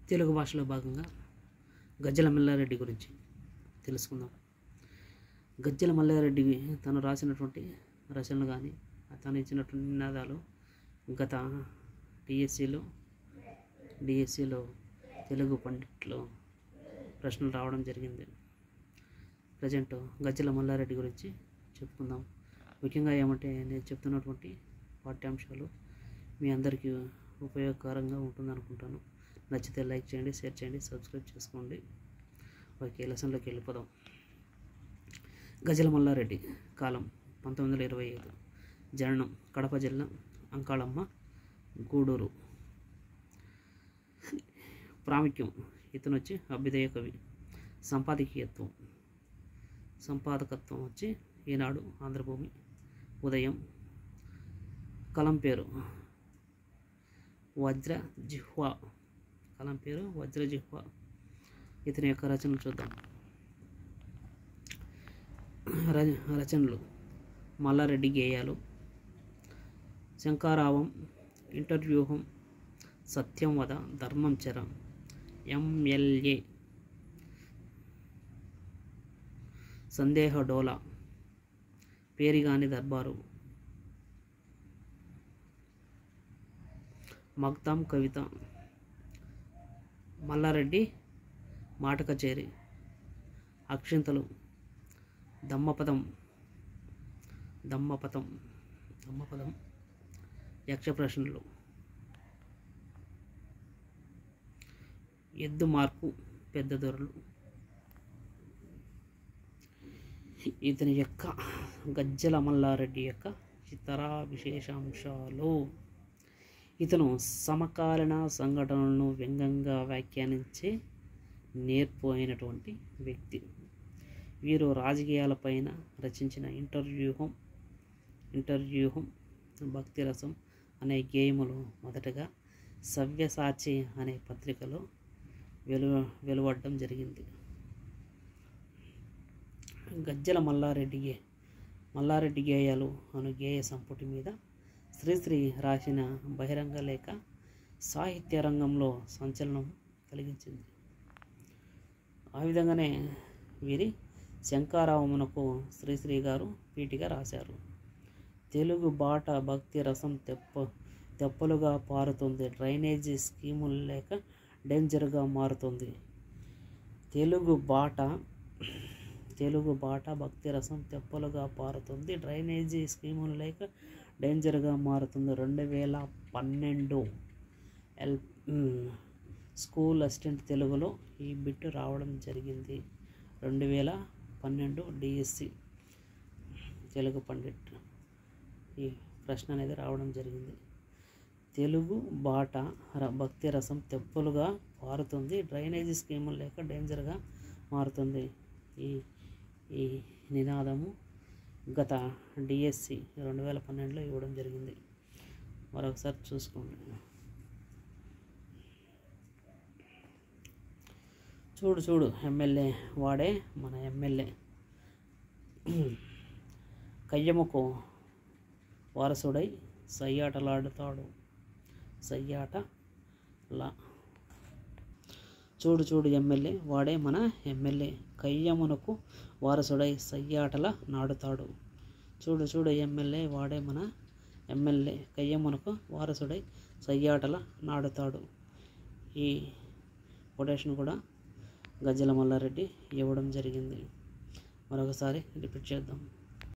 తెలుగు భాషలో భాగంగా గజ్జల మల్లారెడ్డి గురించి తెలుసుకుందాం. గజ్జల మల్లారెడ్డి తను రాసినటువంటి రచనలు కానీ తను ఇచ్చినటువంటి నినాదాలు గత డిఎస్సిలో తెలుగు పండిట్లో ప్రశ్నలు రావడం జరిగింది. ప్రజెంట్ గజ్జల మల్లారెడ్డి గురించి చెప్పుకుందాం. ముఖ్యంగా ఏమంటే నేను చెప్తున్నటువంటి పాఠ్యాంశాలు మీ అందరికీ ఉపయోగకరంగా ఉంటుందనుకుంటాను. నచ్చితే లైక్ చేయండి, షేర్ చేయండి, సబ్స్క్రైబ్ చేసుకోండి. ఓకే, లెసన్లోకి వెళ్ళిపోదాం. గజ్జల మల్లారెడ్డి కాలం 1925, జననం కడప జిల్లా అంకాళమ్మ గూడూరు. ప్రాముఖ్యం ఇతను వచ్చి అభ్యుదయ కవి. సంపాదకత్వం వచ్చి ఈనాడు, ఆంధ్రభూమి, ఉదయం. కలం పేరు వజ్రజిహ్వా. ఇతని యొక్క రచనలు చూద్దాం. రచనలు: మల్లారెడ్డి గేయాలు, శంఖారావం, ఇంటర్వ్యూహం, సత్యం వద, ధర్మం చెర, ఎంఎల్ఏ, సందేహ డోలా, పేరిగాని దర్బారు, మగ్తాం కవిత, మల్లారెడ్డి మాట కచేరి, అక్షింతలు, దమ్మపదం, యక్ష ప్రశ్నలు, ఎద్దు మార్కు, పెద్ద దొరలు. ఇతని యొక్క గజ్జల మల్లారెడ్డి యొక్క ఇతర విశేషాంశాలు: ఇతను సమకాలీన సంఘటనలను వ్యంగ్యంగా వ్యాఖ్యానించే నేర్పోయినటువంటి వ్యక్తి. వీరు రాజకీయాలపైన రచించిన ఇంటర్వ్యూహం, భక్తిరసం అనే గేయములు మొదటగా సవ్యసాచి అనే పత్రికలో వెలువడడం జరిగింది. గజ్జల మల్లారెడ్డి గేయాలు అను గేయ సంపుటి మీద శ్రీశ్రీ రాసిన బహిరంగ లేఖ సాహిత్య రంగంలో సంచలనం కలిగించింది. ఆ విధంగానే వీరి శంఖారావమునకు శ్రీశ్రీ గారు పీఠిక రాశారు. తెలుగు బాట భక్తి రసం తెప్పలుగా పారుతుంది, డ్రైనేజీ స్కీములు లేక డేంజర్గా మారుతుంది. తెలుగు బాట భక్తి రసం తెప్పలుగా పారుతుంది, డ్రైనేజీ స్కీములు లేక డేంజర్గా మారుతుంది. 2012 స్కూల్ అసిస్టెంట్ తెలుగులో ఈ బిట్ రావడం జరిగింది. 2012 డిఎస్సి తెలుగు పండిట్ ఈ ప్రశ్న అనేది రావడం జరిగింది. తెలుగు బాట భక్తి రసం తెప్పలుగా పారుతుంది, డ్రైనేజీ స్కీములు లేక డేంజర్గా మారుతుంది. ఈ నినాదము గత డిఎస్సి 2012లో ఇవ్వడం జరిగింది. మరొకసారి చూసుకోండి. చూడు ఎమ్మెల్యే వాడే మన ఎమ్మెల్యే. కయ్యముకు వారసుడై సయ్యాటలాడుతాడు. చూడు ఎమ్మెల్యే వాడే మన ఎమ్మెల్యే, కయ్యమునకు వారసుడై సయ్యాటల నాడుతాడు. చూడు ఎమ్మెల్యే వాడే మన ఎమ్మెల్యే, కయ్యమునకు వారసుడై సయ్యాటల నాడుతాడు. ఈ కొటేషన్ కూడా గజ్జల మల్లారెడ్డి ఇవ్వడం జరిగింది. మరొకసారి రిపీట్ చేద్దాం.